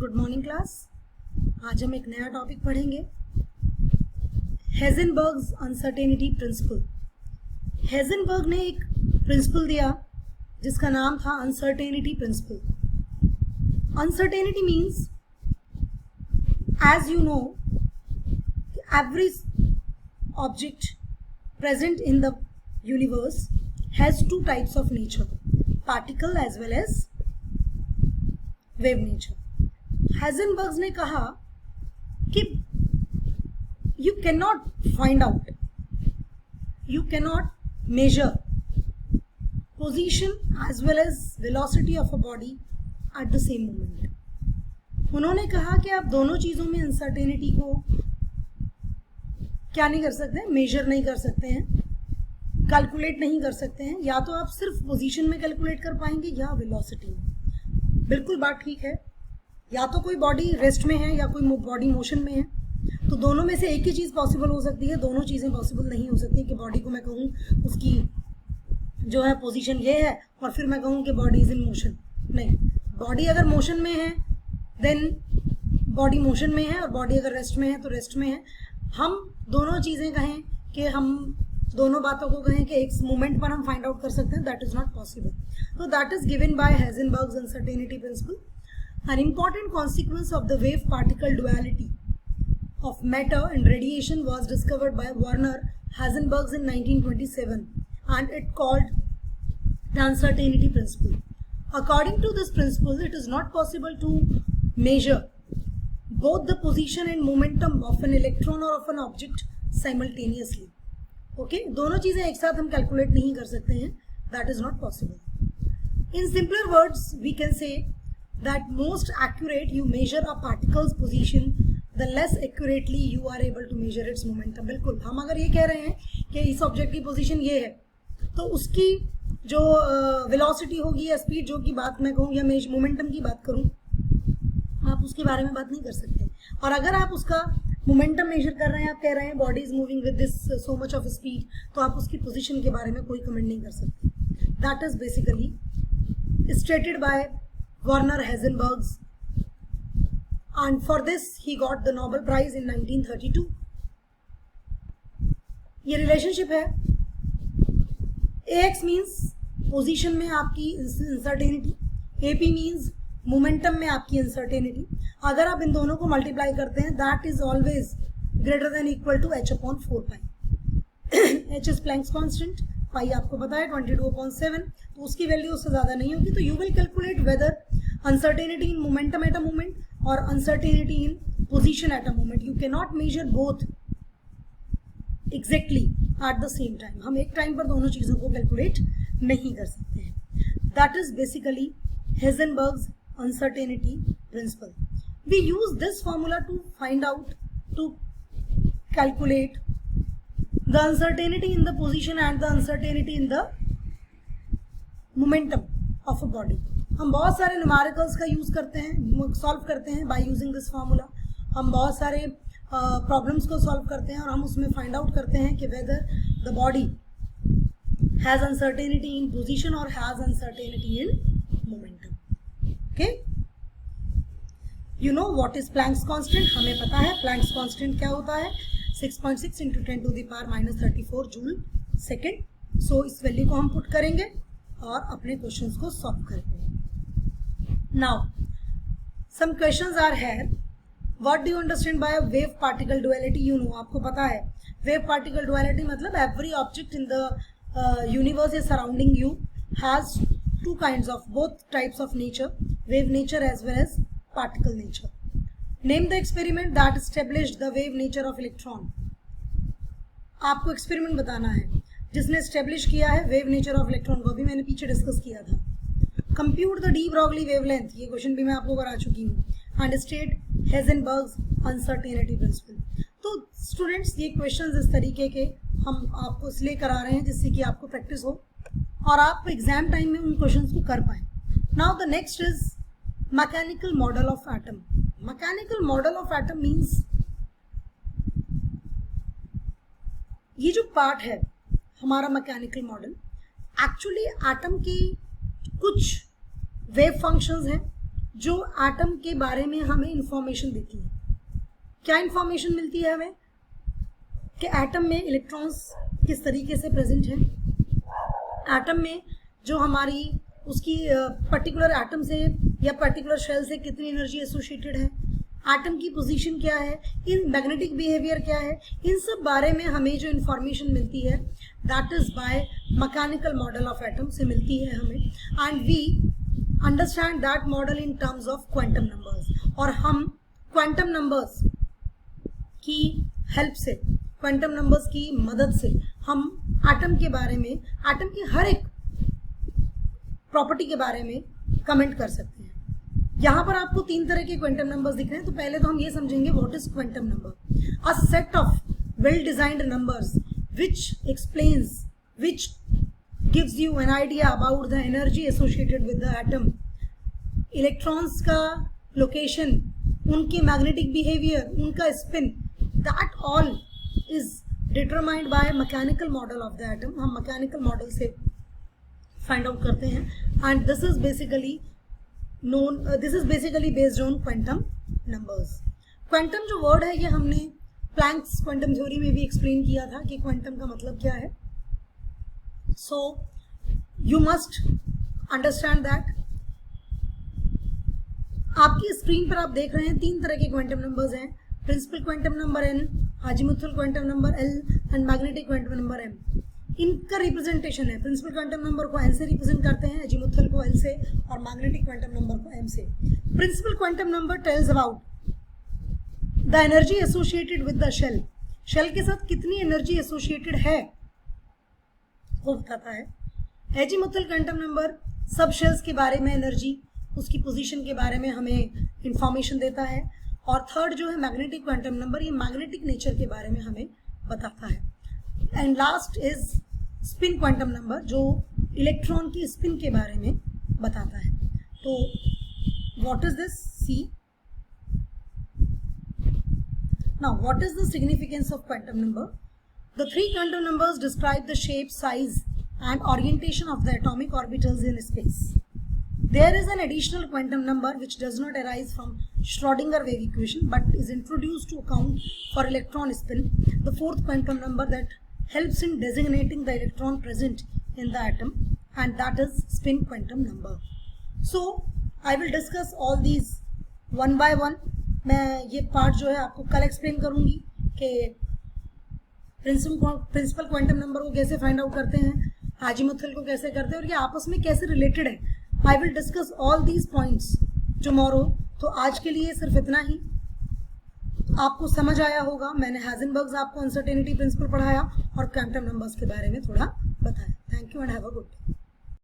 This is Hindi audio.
Good morning class. आज हम एक नया टॉपिक पढ़ेंगे, हेज़नबर्ग्स अनसर्टेनिटी प्रिंसिपल। हेज़नबर्ग ने एक प्रिंसिपल दिया जिसका नाम था uncertainty principle. Uncertainty means, as you know, every object present in the universe has two types of nature, particle as well as wave nature. हेज़नबर्ग ने कहा कि you cannot find out, you cannot measure position as well as velocity of a body at the same moment. उन्होंने कहा कि आप दोनों चीज़ों में अनसर्टेनिटी को क्या नहीं कर सकते, मेजर नहीं कर सकते हैं, कैलकुलेट नहीं कर सकते हैं। या तो आप सिर्फ पोजीशन में कैलकुलेट कर पाएंगे या वेलोसिटी में। बिल्कुल बात ठीक है, या तो कोई बॉडी रेस्ट में है या कोई बॉडी मोशन में है, तो दोनों में से एक ही चीज़ पॉसिबल हो सकती है। दोनों चीज़ें पॉसिबल नहीं हो सकती कि बॉडी को मैं कहूँ उसकी जो है पोजीशन ये है और फिर मैं कहूँ कि बॉडी इज इन मोशन। नहीं, बॉडी अगर मोशन में है देन बॉडी मोशन में है, और बॉडी अगर रेस्ट में है तो रेस्ट में है। हम दोनों चीज़ें कहें कि हम दोनों बातों को कहें कि एक मोमेंट पर हम फाइंड आउट कर सकते हैं, दैट इज नॉट पॉसिबल। तो that is given by Heisenberg's uncertainty principle. An important consequence of the wave particle duality of matter and radiation was discovered by Werner Heisenberg in 1927, and it called the uncertainty principle. According to this principle, it is not possible to measure both the position and momentum of an electron or of an object simultaneously. Okay, दोनों चीजें एक साथ हम कैलकुलेट नहीं कर सकते हैं, that is not possible. In simpler words, we can say that most accurate you measure a particle's position, the less accurately you are able to measure its momentum. बिल्कुल, हम अगर ये कह रहे हैं कि इस ऑब्जेक्ट की पोजीशन ये है, तो उसकी जो वेलोसिटी होगी या स्पीड जो की बात मैं कहूँ या मैं मोमेंटम की बात करूँ, आप उसके बारे में बात नहीं कर सकते। और अगर आप उसका मोमेंटम मेजर कर रहे हैं, आप कह रहे हैं body is moving with this so much of speed, तो आप उसकी पोजीशन के बारे में कोई कमेंट नहीं कर सकते। That is basically stated by Werner Heisenberg, and for this he got the Nobel Prize in 1932. ये रिलेशनशिप है, AX मीन्स पोजीशन में आपकी अनसर्टेनिटी, AP मीन्स मोमेंटम में आपकी अनसर्टेनिटी। अगर आप इन दोनों को मल्टीप्लाई करते हैं, that is always greater than equal to h/4 pi. h is Planck's constant, pi आपको पता है 22/7, तो उसकी वैल्यू उससे ज्यादा नहीं होगी। तो you will calculate whether uncertainty in momentum at a moment or uncertainty in position at a moment. You cannot measure both exactly at the same time. हम एक टाइम पर दोनों चीज़ों को कैलकुलेट नहीं कर सकते हैं। That is basically Heisenberg's uncertainty principle. We use this formula to find out, to calculate the uncertainty in the position and the uncertainty in the momentum of a body. हम बहुत सारे न्यूमेरिकल्स का यूज़ करते हैं, सॉल्व करते हैं बाय यूजिंग दिस फार्मूला। हम बहुत सारे प्रॉब्लम्स को सॉल्व करते हैं और हम उसमें फाइंड आउट करते हैं कि whether the body has uncertainty in position और has uncertainty in momentum. Okay, you know what is Planck's constant, हमें पता है प्लैंक्स कांस्टेंट क्या होता है, 6.6 × 10⁻³ जूल सेकेंड। सो इस वैल्यू को हम पुट करेंगे और अपने क्वेश्चंस को सॉल्व करेंगे। Now, some questions are here. What do you understand by a wave particle duality? You know, आपको पता है wave particle duality मतलब every object in the universe is surrounding you has two kinds of, both types of nature, wave nature as well as particle nature. Name the experiment that established the wave nature of electron. आपको एक्सपेरिमेंट बताना है जिसने एस्टेब्लिश किया है वेव नेचर ऑफ इलेक्ट्रॉन को। भी मैंने पीछे डिस्कस किया था। Compute the de Broglie wavelength, ये क्वेश्चन भी मैं आपको करा चुकी हूँ। And state Heisenberg's uncertainty principle. तो स्टूडेंट्स, ये क्वेश्चंस इस तरीके के हम आपको इसलिए करा रहे हैं जिससे कि आपको प्रैक्टिस हो और आप एग्जाम टाइम में उन क्वेश्चंस को कर पाएं। Now the next is mechanical model of atom. Mechanical model of atom means ये जो पार्ट है हमारा मैकेनिकल मॉडल, एक्चुअली एटम की कुछ वेव फंक्शंस हैं जो एटम के बारे में हमें इंफॉर्मेशन देती है। क्या इंफॉर्मेशन मिलती है हमें कि एटम में इलेक्ट्रॉन्स किस तरीके से प्रेजेंट हैं, एटम में जो हमारी उसकी पर्टिकुलर एटम से या पर्टिकुलर शेल से कितनी एनर्जी एसोसिएटेड है, एटम की पोजीशन क्या है, इन मैग्नेटिक बिहेवियर क्या है, इन सब बारे में हमें जो इंफॉर्मेशन मिलती है that is by mechanical model of atom से मिलती है हमें। And we understand that model in terms of quantum numbers. और हम क्वांटम नंबर्स की हेल्प से, क्वांटम नंबर्स की मदद से हम एटम के बारे में, एटम की हर एक प्रॉपर्टी के बारे में कमेंट कर सकते हैं। यहाँ पर आपको 3 तरह के क्वांटम नंबर्स दिख रहे हैं। तो पहले तो हम ये समझेंगे what is quantum number. A set of well designed numbers which explains, which gives you an idea about the energy associated with the atom, electrons का लोकेशन, उनके मैग्नेटिक बिहेवियर, उनका spin, that all is determined by mechanical model of the atom. हम मैकेनिकल मॉडल से फाइंड आउट करते हैं and this is basically known, this is basically based on quantum numbers. Quantum जो वर्ड है ये हमने प्लैंक्स क्वांटम थ्योरी में भी एक्सप्लेन किया था कि क्वांटम का मतलब क्या है। So you must understand that. आपकी स्क्रीन पर आप देख रहे हैं 3 तरह के क्वांटम नंबर्स हैं, principal quantum number n, azimuthal quantum number l and magnetic quantum number m। इनका रिप्रेजेंटेशन है, प्रिंसिपल क्वांटम नंबर को n से रिप्रेजेंट करते हैं, अजीमुथल को l से और मैग्नेटिक क्वांटम नंबर को m से। Principal quantum number tells about the energy associated with the shell, shell के साथ कितनी एनर्जी एसोसिएटेड है वो बताता है। अजीमुथल क्वांटम नंबर सब शेल्स के बारे में एनर्जी, उसकी पोजीशन के बारे में हमें इंफॉर्मेशन देता है। और थर्ड जो है मैग्नेटिक क्वांटम नंबर, ये मैग्नेटिक नेचर के बारे में हमें बताता है। And last is spin quantum number, जो इलेक्ट्रॉन की स्पिन के बारे में बताता है। तो what is this, see now what is the significance of quantum number. The 3 quantum numbers describe the shape, size and orientation of the atomic orbitals in space. There is an additional quantum number which does not arise from Schrödinger wave equation but is introduced to account for electron spin, the 4th quantum number that helps in designating the electron present in the atom, and that is spin quantum number. So I will discuss all these one by one. मैं ये पार्ट जो है आपको कल एक्सप्लेन करूँगी कि प्रिंसिपल क्वांटम नंबर को कैसे फाइंड आउट करते हैं, अजीमुथल को कैसे करते हैं और ये आपस में कैसे रिलेटेड है। I will discuss all these points tomorrow. तो आज के लिए सिर्फ इतना ही। आपको समझ आया होगा, मैंने हाइजेनबर्ग्स आपको अनसर्टेनिटी प्रिंसिपल पढ़ाया और क्वांटम नंबर्स के बारे में थोड़ा बताया। Thank you and have a good day.